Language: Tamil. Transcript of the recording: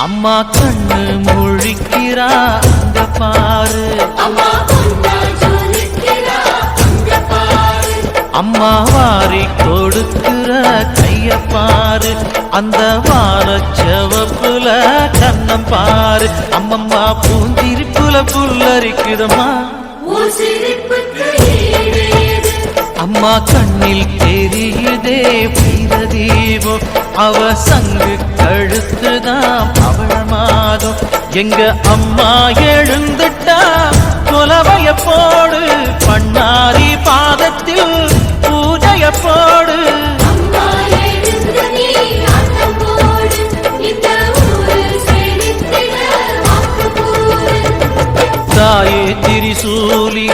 அம்மா கண்ணு முழிக்கிறா அங்க பாரு, அம்மா வாரி கொடுக்கிற கைய பாரு, அந்த வானச்சவப்புல கண்ணம் பாரு. அம்மம்மா பூந்திரிப்புல புல்லரிக்குதம்மா, அம்மா கண்ணில் தெரியுதே வீரதீபம், அவ சங்கு கழுத்துதான் பவளமாதம். எங்க அம்மா எழுந்துட்டா கொலவைய போடு, பண்ணாரி பாதத்தில் பூஜைய போடு. தாயே திரிசூலி